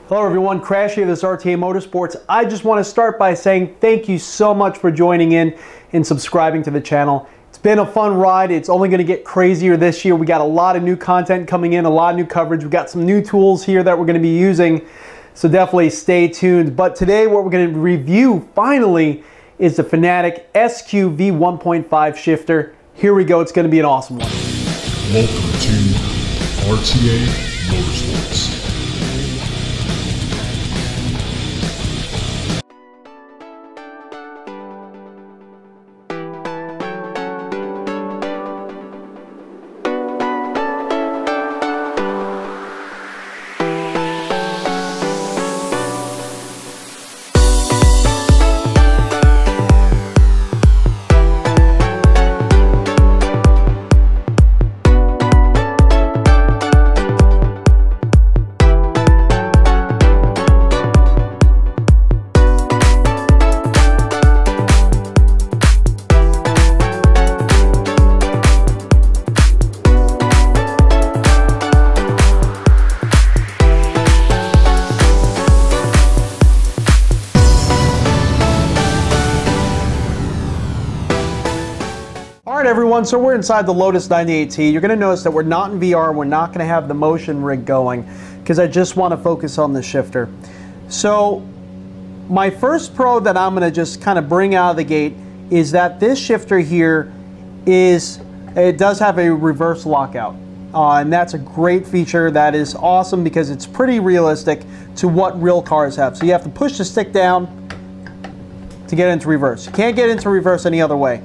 Hello everyone, Crash here, this is RTA Motorsports. I just want to start by saying thank you so much for joining in and subscribing to the channel. It's been a fun ride. It's only going to get crazier this year. We got a lot of new content coming in, a lot of new coverage. We got some new tools here that we're going to be using, so definitely stay tuned. But today what we're going to review finally is the Fanatec SQ V1.5 shifter. Here we go, it's going to be an awesome one. Welcome to RTA Motorsports. Alright everyone, so we're inside the Lotus 98T. You're going to notice that we're not in VR, we're not going to have the motion rig going because I just want to focus on the shifter. So my first pro that I'm going to just kind of bring out of the gate is that this shifter here it does have a reverse lockout. And that's a great feature that is awesome because it's pretty realistic to what real cars have. So you have to push the stick down to get into reverse. You can't get into reverse any other way.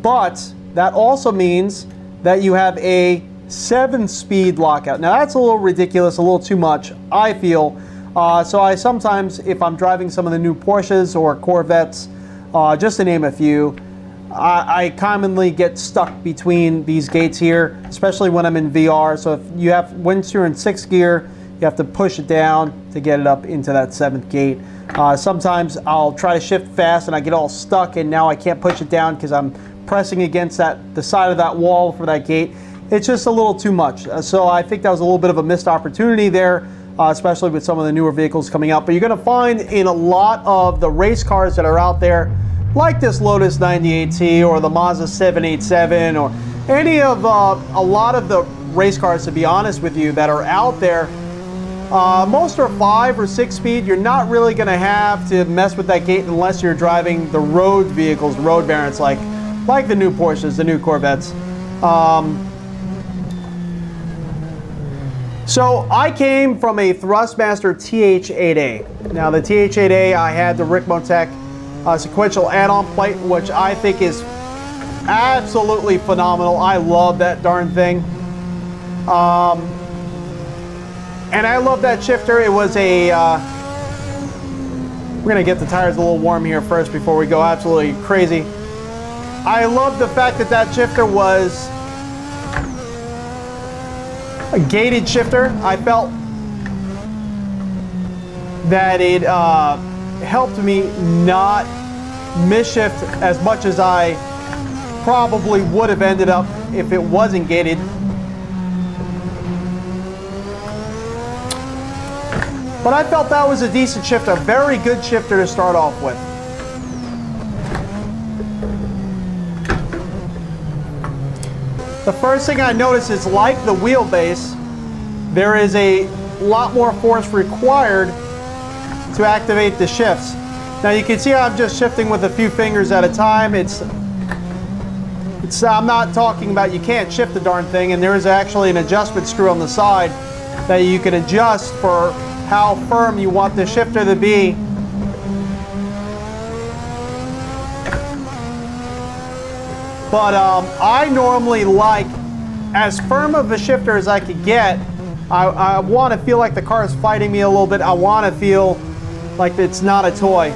But that also means that you have a 7-speed lockout. Now that's a little ridiculous, a little too much, I feel. So I sometimes, if I'm driving some of the new Porsches or Corvettes, just to name a few, I commonly get stuck between these gates here, especially when I'm in VR. So once you're in 6th gear, you have to push it down to get it up into that 7th gate. Sometimes I'll try to shift fast and I get all stuck and now I can't push it down because I'm pressing against the side of that wall for that gate. It's just a little too much. So I think that was a little bit of a missed opportunity there, especially with some of the newer vehicles coming out. But you're going to find in a lot of the race cars that are out there, like this Lotus 98T or the Mazda 787 or any of a lot of the race cars, to be honest with you, that are out there, most are 5 or 6 speed. You're not really going to have to mess with that gate unless you're driving the road vehicles, the road variants like the new Porsches, the new Corvettes. So I came from a Thrustmaster TH8A. Now the TH8A, I had the Ricmotech Sequential add-on plate, which I think is absolutely phenomenal. I love that darn thing. And I love that shifter. It was a, we're gonna get the tires a little warm here first before we go absolutely crazy. I love the fact that that shifter was a gated shifter. I felt that it helped me not misshift as much as I probably would have ended up if it wasn't gated. But I felt that was a decent shifter, a very good shifter to start off with. The first thing I noticed is, like the wheelbase, there is a lot more force required to activate the shifts. Now you can see I'm just shifting with a few fingers at a time. I'm not talking about you can't shift the darn thing, and there is actually an adjustment screw on the side that you can adjust for how firm you want the shifter to be. But I normally like as firm of a shifter as I could get. I want to feel like the car is fighting me a little bit. I want to feel like it's not a toy.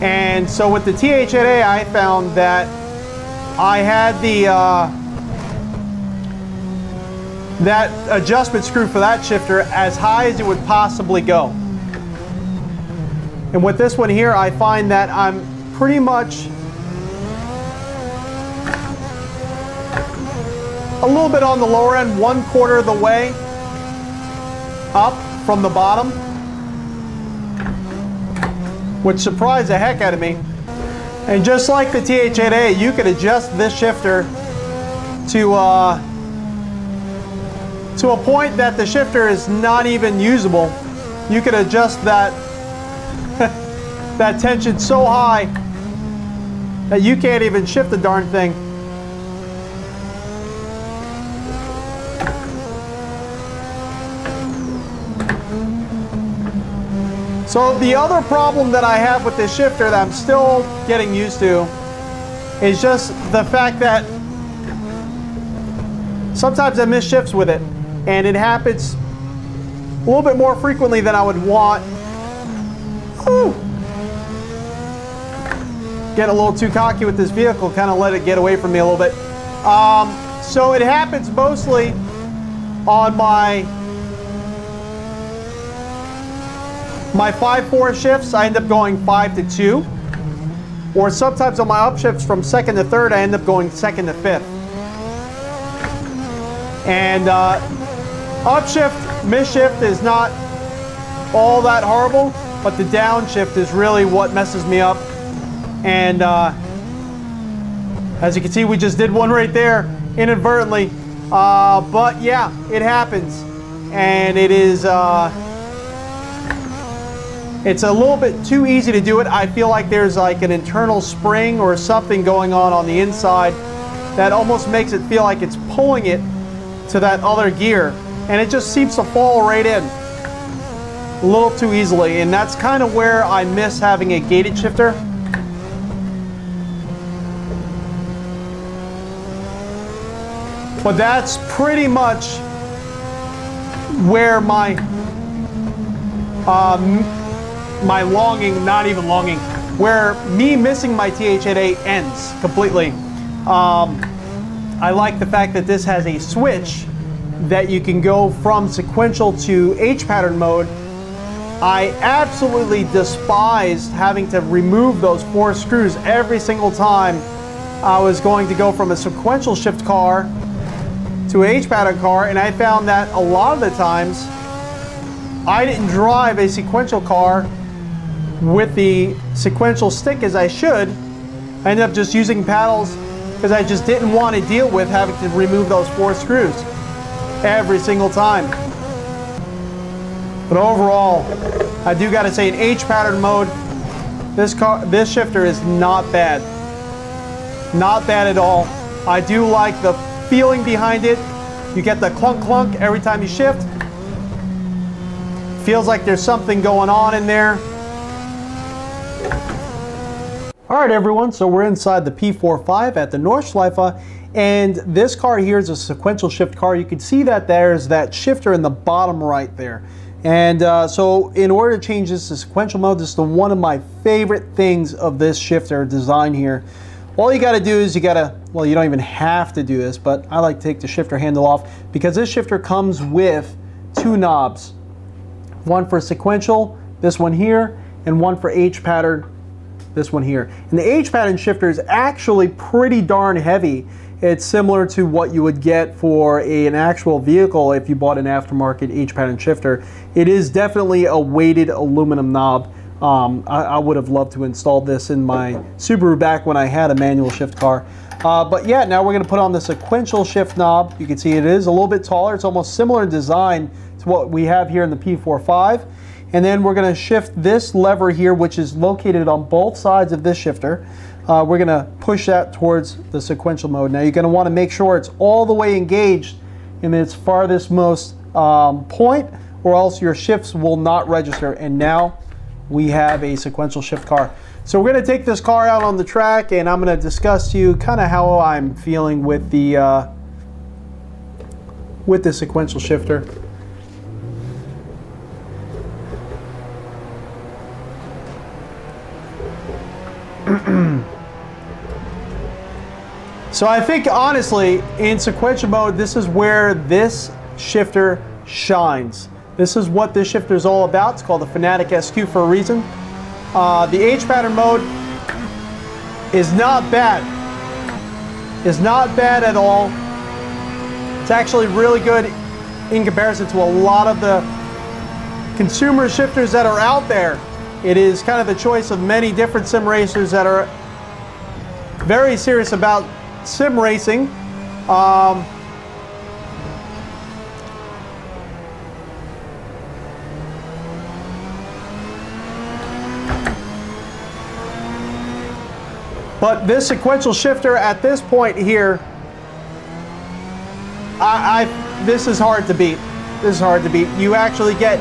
And so with the TH8A, I found that I had that adjustment screw for that shifter as high as it would possibly go. And with this one here, I find that I'm pretty much a little bit on the lower end, 1/4 of the way. up from the bottom, which surprised the heck out of me. And just like the TH8A, you could adjust this shifter to a point that the shifter is not even usable. You could adjust that that tension so high that you can't even shift the darn thing. So the other problem that I have with this shifter that I'm still getting used to is just the fact that sometimes I miss shifts with it, and it happens a little bit more frequently than I would want. Whew. Get a little too cocky with this vehicle, kind of let it get away from me a little bit. So it happens mostly on my 5/4 shifts. I end up going 5 to 2, or sometimes on my upshifts from 2nd to 3rd, I end up going 2nd to 5th. And upshift, midshift is not all that horrible, but the downshift is really what messes me up. And as you can see, we just did one right there inadvertently. But yeah, it happens, and it is it's a little bit too easy to do it. I feel like there's like an internal spring or something going on the inside that almost makes it feel like it's pulling it to that other gear, and it just seems to fall right in a little too easily. And that's kind of where I miss having a gated shifter. But that's pretty much where my my longing, not even longing, where me missing my TH8A ends completely. I like the fact that this has a switch that you can go from sequential to H pattern mode. I absolutely despised having to remove those 4 screws every single time I was going to go from a sequential shift car to an H pattern car, and I found that a lot of the times I didn't drive a sequential car with the sequential stick as I should. I ended up just using paddles because I just didn't want to deal with having to remove those 4 screws every single time. But overall, I do got to say, in H pattern mode, this shifter is not bad. Not bad at all. I do like the feeling behind it. You get the clunk clunk every time you shift. Feels like there's something going on in there. Alright everyone, so we're inside the P45 at the Nordschleife, and this car here is a sequential shift car. You can see that there's that shifter in the bottom right there. And so in order to change this to sequential mode, this is one of my favorite things of this shifter design here. All you got to do is you got to, well, you don't even have to do this, but I like to take the shifter handle off because this shifter comes with 2 knobs. One for sequential, this one here, and one for H pattern, this one here. And the H pattern shifter is actually pretty darn heavy. It's similar to what you would get for an actual vehicle if you bought an aftermarket H pattern shifter. It is definitely a weighted aluminum knob. I would have loved to install this in my Subaru back when I had a manual shift car. But yeah, now we're going to put on the sequential shift knob. You can see it is a little bit taller. It's almost similar in design to what we have here in the P45. And then we're going to shift this lever here, which is located on both sides of this shifter. We're going to push that towards the sequential mode. Now you're going to want to make sure it's all the way engaged in its farthest most point, or else your shifts will not register. And now we have a sequential shift car. So we're going to take this car out on the track, and I'm going to discuss to you kind of how I'm feeling with the sequential shifter. So I think honestly, in sequential mode, this is where this shifter shines. This is what this shifter is all about. It's called the Fanatec SQ for a reason. The H pattern mode is not bad. It's not bad at all. It's actually really good in comparison to a lot of the consumer shifters that are out there. It is kind of the choice of many different sim racers that are very serious about sim racing. But this sequential shifter at this point here, this is hard to beat. This is hard to beat. You actually get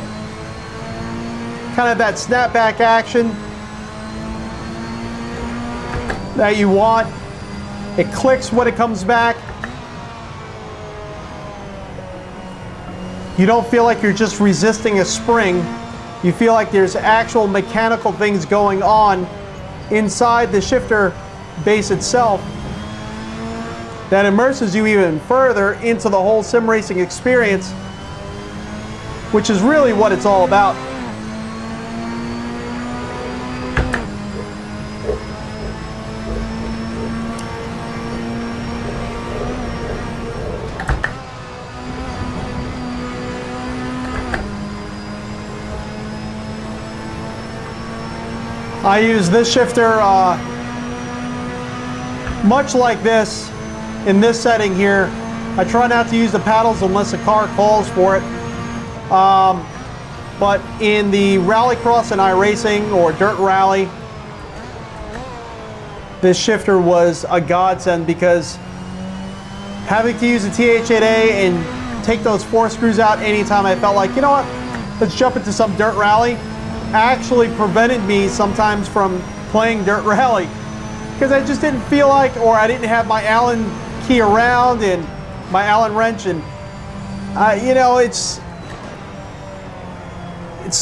kind of that snapback action that you want. It clicks when it comes back. You don't feel like you're just resisting a spring. You feel like there's actual mechanical things going on inside the shifter base itself that immerses you even further into the whole sim racing experience, which is really what it's all about. I use this shifter much like this in this setting here. I try not to use the paddles unless the car calls for it. But in the rallycross and iRacing or dirt rally, this shifter was a godsend, because having to use the TH8A and take those 4 screws out anytime I felt like, you know what, let's jump into some dirt rally, actually prevented me sometimes from playing dirt rally, because I just didn't feel like, or I didn't have my Allen key around and my Allen wrench, and you know, it's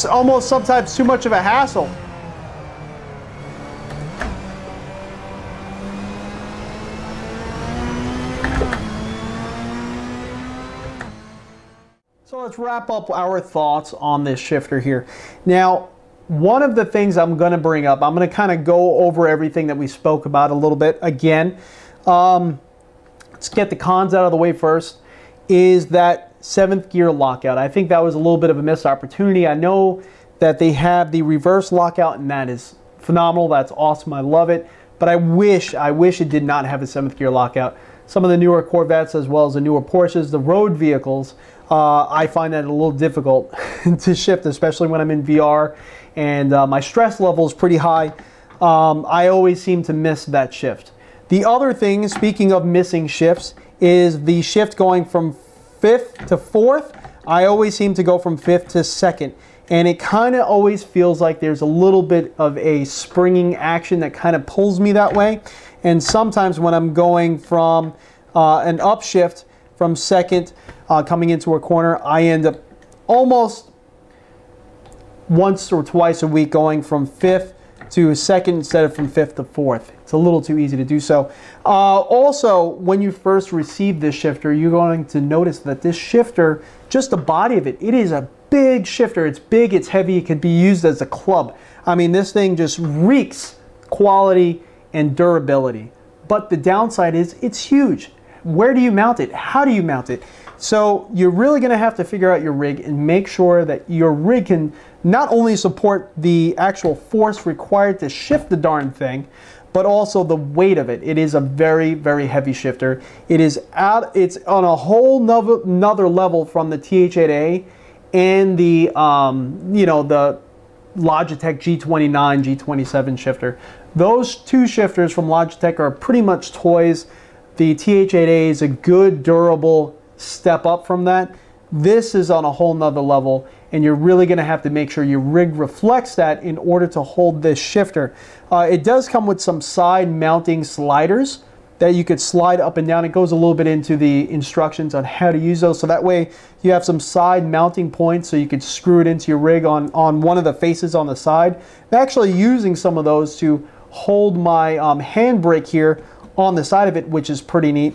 almost sometimes too much of a hassle. So let's wrap up our thoughts on this shifter here. Now, one of the things I'm going to bring up, I'm going to kind of go over everything that we spoke about a little bit again. Let's get the cons out of the way first, is that 7th gear lockout. I think that was a little bit of a missed opportunity. I know that they have the reverse lockout, and that is phenomenal. That's awesome. I love it. But I wish it did not have a 7th gear lockout. Some of the newer Corvettes, as well as the newer Porsches, the road vehicles, I find that a little difficult to shift, especially when I'm in VR and my stress level is pretty high. I always seem to miss that shift. The other thing, speaking of missing shifts, is the shift going from 5th to 4th. I always seem to go from 5th to 2nd. And it kind of always feels like there's a little bit of a springing action that kind of pulls me that way. And sometimes when I'm going from an upshift from 2nd coming into a corner, I end up almost once or twice a week going from 5th to 2nd instead of from 5th to 4th. It's a little too easy to do so. Also, when you first receive this shifter, you're going to notice that this shifter, just the body of it, it is a big shifter. It's big, it's heavy, it can be used as a club. I mean, this thing just reeks quality and durability. But the downside is it's huge. Where do you mount it? How do you mount it? So you're really going to have to figure out your rig and make sure that your rig can not only support the actual force required to shift the darn thing, but also the weight of it. It is a very, very heavy shifter. It's on a whole nother level from the TH8A and the you know, the Logitech G29, G27 shifter. Those two shifters from Logitech are pretty much toys. The TH8A is a good, durable step up from that. This is on a whole nother level, and you're really going to have to make sure your rig reflects that in order to hold this shifter. It does come with some side mounting sliders that you could slide up and down. It goes a little bit into the instructions on how to use those, so that way you have some side mounting points so you could screw it into your rig on one of the faces on the side. I'm actually using some of those to hold my handbrake here on the side of it, which is pretty neat.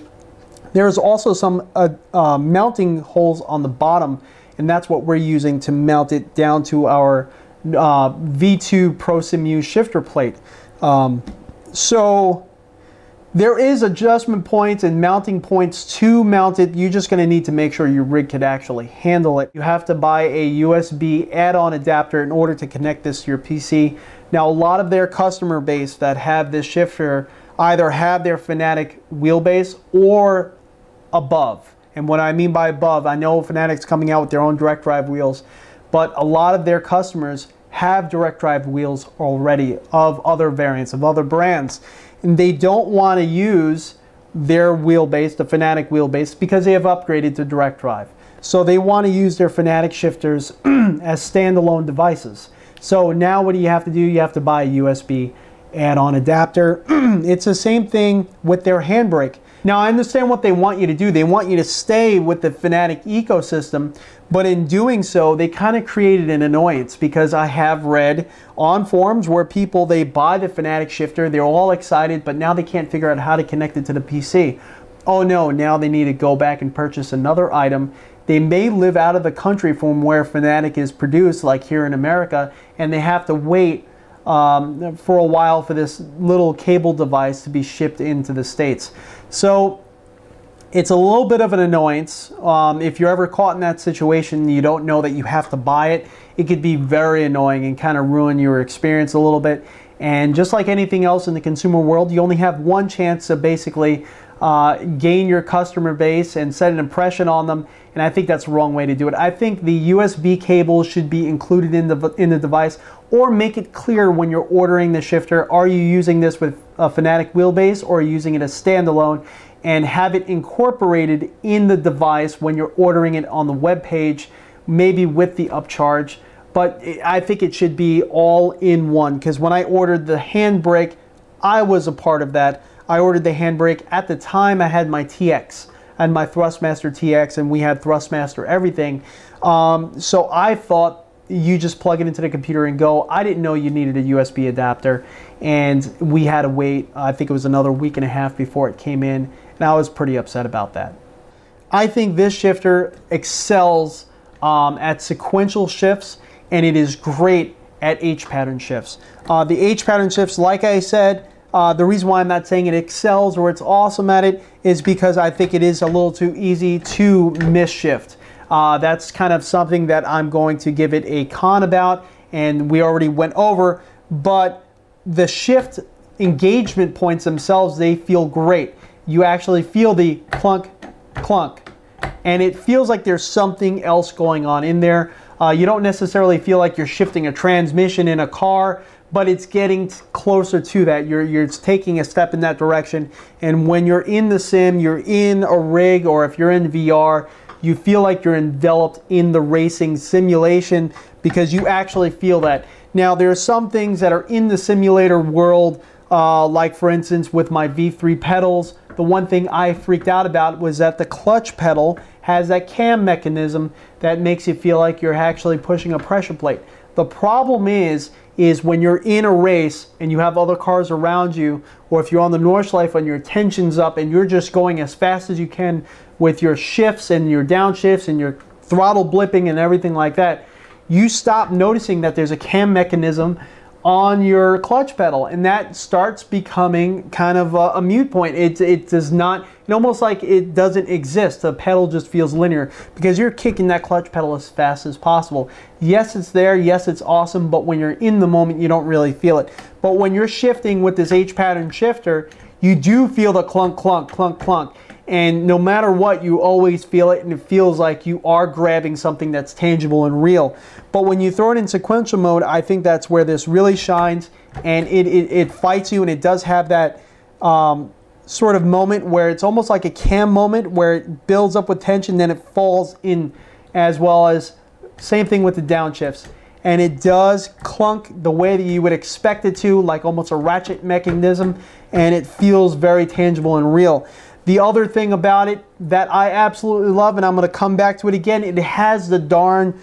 There's also some mounting holes on the bottom, and that's what we're using to mount it down to our V2 Prosimu shifter plate. So There is adjustment points and mounting points to mount it. You're just going to need to make sure your rig can actually handle it. You have to buy a USB add-on adapter in order to connect this to your PC. Now, a lot of their customer base that have this shifter either have their Fanatec wheelbase or above. And what I mean by above, I know Fanatec's coming out with their own direct drive wheels, but a lot of their customers have direct drive wheels already of other variants, of other brands. And they don't want to use their wheelbase, the Fanatec wheelbase, because they have upgraded to direct drive. So they want to use their Fanatec shifters as standalone devices. So now what do you have to do? You have to buy a USB add-on adapter. It's the same thing with their handbrake. Now, I understand what they want you to do. They want you to stay with the Fanatec ecosystem, but in doing so, they kind of created an annoyance, because I have read on forums where people, they buy the Fanatec shifter, they're all excited, but now they can't figure out how to connect it to the PC. Oh no, now they need to go back and purchase another item. They may live out of the country from where Fanatec is produced, like here in America, and they have to wait for a while for this little cable device to be shipped into the States. So it's a little bit of an annoyance. If you're ever caught in that situation, you don't know that you have to buy it, it could be very annoying and kind of ruin your experience a little bit. And just like anything else in the consumer world, you only have one chance to basically gain your customer base and set an impression on them, and I think that's the wrong way to do it. I think the USB cable should be included in the device, or make it clear when you're ordering the shifter, are you using this with a Fanatec wheelbase or are you using it as standalone, and have it incorporated in the device when you're ordering it on the web page, maybe with the upcharge. But I think it should be all in one, because when I ordered the handbrake, I was a part of that. I ordered the handbrake at the time I had my TX and my Thrustmaster TX, and we had Thrustmaster everything. So I thought you just plug it into the computer and go. I didn't know you needed a USB adapter, and we had to wait, I think it was another week and a half before it came in, and I was pretty upset about that. I think this shifter excels at sequential shifts, and it is great at H-pattern shifts. The H-pattern shifts, like I said, the reason why I'm not saying it excels or it's awesome at it is because I think it is a little too easy to miss shift. That's kind of something that I'm going to give it a con about, and we already went over, but the shift engagement points themselves, they feel great. You actually feel the clunk, clunk, and it feels like there's something else going on in there. You don't necessarily feel like you're shifting a transmission in a car, but it's getting closer to that. You're taking a step in that direction, and when you're in the sim, you're in a rig, or if you're in VR, you feel like you're enveloped in the racing simulation, because you actually feel that. Now, there are some things that are in the simulator world, like for instance with my V3 pedals, the one thing I freaked out about was that the clutch pedal has that cam mechanism that makes you feel like you're actually pushing a pressure plate. The problem is when you're in a race and you have other cars around you, or if you're on the Nordschleife and your tension's up and you're just going as fast as you can with your shifts and your downshifts and your throttle blipping and everything like that, you stop noticing that there's a cam mechanism on your clutch pedal, and that starts becoming kind of a mute point. It does not, it almost like it doesn't exist. The pedal just feels linear because you're kicking that clutch pedal as fast as possible. Yes, it's there, yes, it's awesome, but when you're in the moment, you don't really feel it. But when you're shifting with this H-pattern shifter, you do feel the clunk, clunk, clunk, clunk. And no matter what, you always feel it, and it feels like you are grabbing something that's tangible and real. But when you throw it in sequential mode, I think that's where this really shines, and it fights you, and it does have that sort of moment where it's almost like a cam moment where it builds up with tension, then it falls in, as well as same thing with the downshifts. And it does clunk the way that you would expect it to, like almost a ratchet mechanism, and it feels very tangible and real. The other thing about it that I absolutely love, and I'm going to come back to it again, it has the darn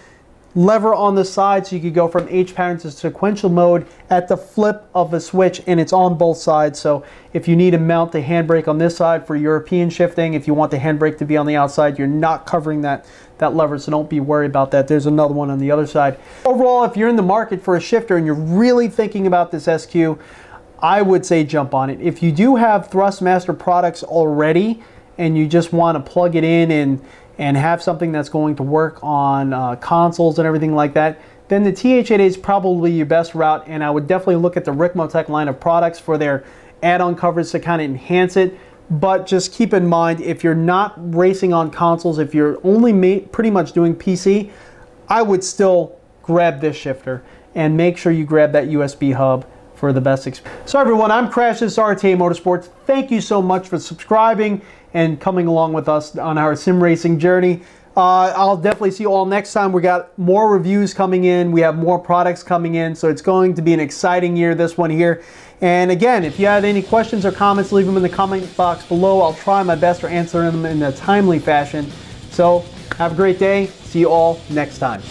lever on the side, so you could go from H-pattern to sequential mode at the flip of a switch, and it's on both sides. So if you need to mount the handbrake on this side for European shifting, if you want the handbrake to be on the outside, you're not covering that lever, so don't be worried about that. There's another one on the other side. Overall, if you're in the market for a shifter and you're really thinking about this SQ, I would say jump on it. If you do have Thrustmaster products already and you just want to plug it in and have something that's going to work on consoles and everything like that, then the TH8A is probably your best route, and I would definitely look at the Ricmotech line of products for their add-on covers to kind of enhance it. But just keep in mind, if you're not racing on consoles, if you're only pretty much doing PC, I would still grab this shifter and make sure you grab that USB hub for the best experience. So everyone, I'm Crash, this is RTA Motorsports. Thank you so much for subscribing and coming along with us on our sim racing journey. I'll definitely see you all next time. We got more reviews coming in. We have more products coming in. So it's going to be an exciting year, this one here. And again, if you have any questions or comments, leave them in the comment box below. I'll try my best to answer them in a timely fashion. So have a great day. See you all next time.